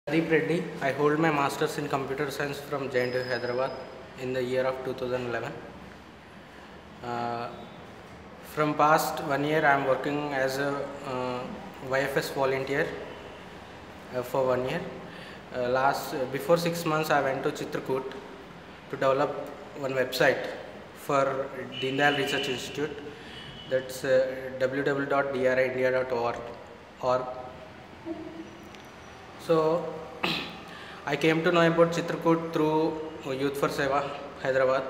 Pradeep Reddy. I hold my Masters in Computer Science from JNTU Hyderabad in the year of 2011. From past 1 year, I am working as a YFS volunteer for 1 year. Before 6 months, I went to Chitrakoot to develop one website for Deen Dayal Research Institute. That's www.driindia.org. So I came to know about Chitrakoot through Youth for Seva, Hyderabad,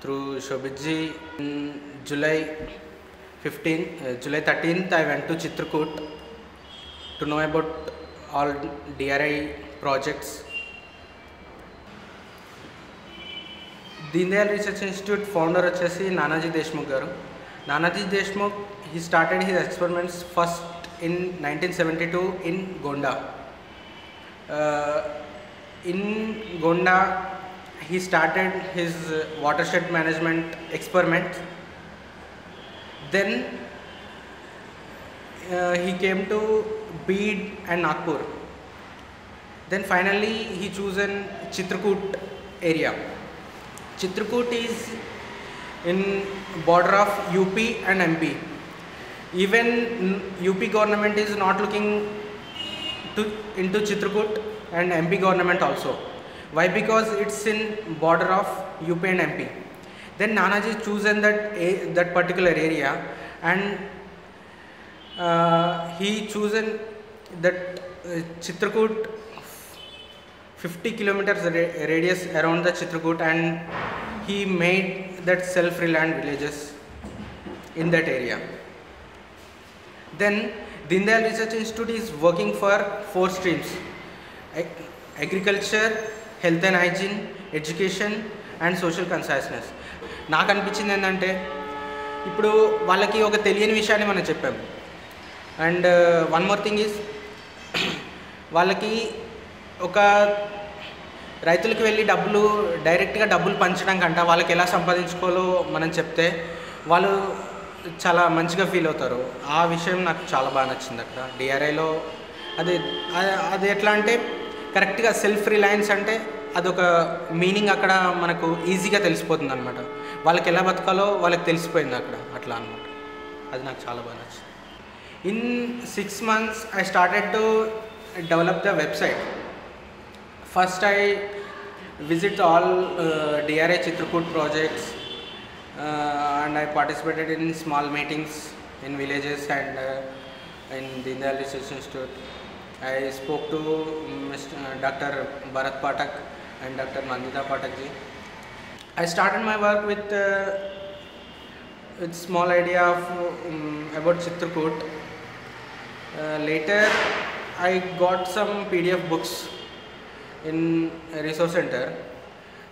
through Shobhitji. In July 13th, I went to Chitrakoot to know about all DRI projects. Deen Dayal Research Institute founder vachesi Nanaji Deshmukh garu. Nanaji Deshmukh, he started his experiments first in 1972 in Gonda. In Gonda, he started his watershed management experiment. Then he came to Beed and Nagpur. Then finally he chosen Chitrakoot area. Chitrakoot is in border of UP and MP. Even UP government is not looking into Chitrakoot and MP government also. Why? Because it's in border of UP and MP. Then Nanaji chosen that particular area, and he chosen that Chitrakoot 50 kilometers radius around the Chitrakoot, and he made that self-reliant villages in that area. Then Deen Dayal Research Institute is working for 4 streams: agriculture, health and hygiene, education and social consciousness. నాకు అనిపించింది ఏంటంటే ఇప్పుడు వాళ్ళకి ఒక తెలియని విషయాన్ని మనం చెప్పాము. And one more thing is, వాళ్ళకి ఒక రైతులకు వెళ్ళి డైరెక్ట్గా డబ్బులు పంచడం కంటే వాళ్ళకి ఎలా సంపాదించుకోవాలో మనం చెప్తే వాళ్ళు చాలా మంచిగా ఫీల్ అవుతారు. ఆ విషయం నాకు చాలా బాగా నచ్చింది అక్కడ డిఆర్ఐలో. అది ఎట్లా అంటే కరెక్ట్గా సెల్ఫ్ రిలయన్స్ అంటే అదొక మీనింగ్ అక్కడ మనకు ఈజీగా తెలిసిపోతుంది అనమాట. వాళ్ళకి ఎలా బతకాలో వాళ్ళకి తెలిసిపోయింది అక్కడ, అట్లా అనమాట. అది నాకు చాలా బాగా నచ్చింది. In 6 months I started to develop the website. First I visit all DRI Chitrakoot projects, and I participated in small meetings in villages and in Deen Dayal Research Institute. I spoke to Dr. Bharat Pathak and Dr. Nandita Pathak ji. I started my work with small idea of about Chitrakoot. Later I got some PDF books in a resource center.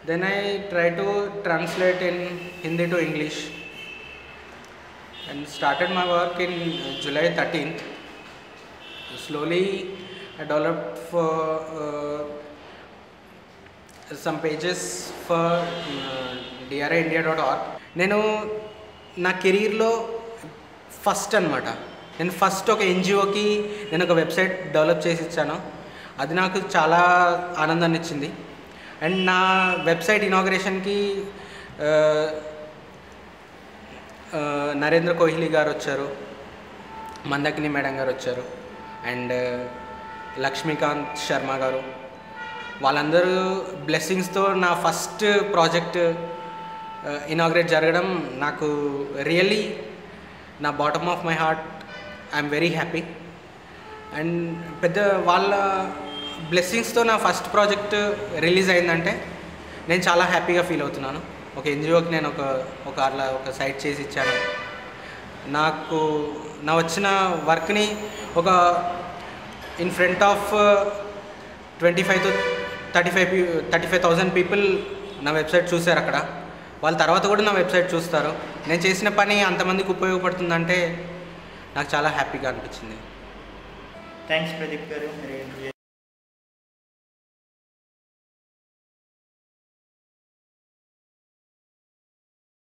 Then I tried to translate in Hindi to English and started my work in July 13th. Slowly I developed for some pages for driindia.org. నేను నా కెరీర్లో first అనమాట, నేను first ఒక ఎన్జిఓకి నేను ఒక website develop చేసి ఇచ్చాను. అది నాకు చాలా ఆనందాన్ని ఇచ్చింది. అండ్ నా వెబ్సైట్ ఇనాగ్రేషన్కి నరేంద్ర కోహ్లీ గారు వచ్చారు, మందాకిని మేడం గారు వచ్చారు, అండ్ లక్ష్మీకాంత్ శర్మ గారు. వాళ్ళందరూ బ్లెస్సింగ్స్తో నా ఫస్ట్ ప్రాజెక్ట్ ఇనాగ్రేట్ జరగడం నాకు రియల్లీ నా bottom of my heart I'm very happy. And వాళ్ళ బ్లెస్సింగ్స్తో నా ఫస్ట్ ప్రాజెక్ట్ రిలీజ్ అయిందంటే నేను చాలా హ్యాపీగా ఫీల్ అవుతున్నాను. ఒక ఎన్జిఓకి నేను ఒక సైట్ చేసి ఇచ్చాను. నాకు నా వచ్చిన వర్క్ని ఒక in front of 25 to 35,000 people నా వెబ్సైట్ చూశారు అక్కడ. వాళ్ళ తర్వాత కూడా నా వెబ్సైట్ చూస్తారు. నేను చేసిన పని అంతమందికి ఉపయోగపడుతుందంటే నాకు చాలా హ్యాపీగా అనిపించింది. థ్యాంక్స్ ప్రదీప్ గారు.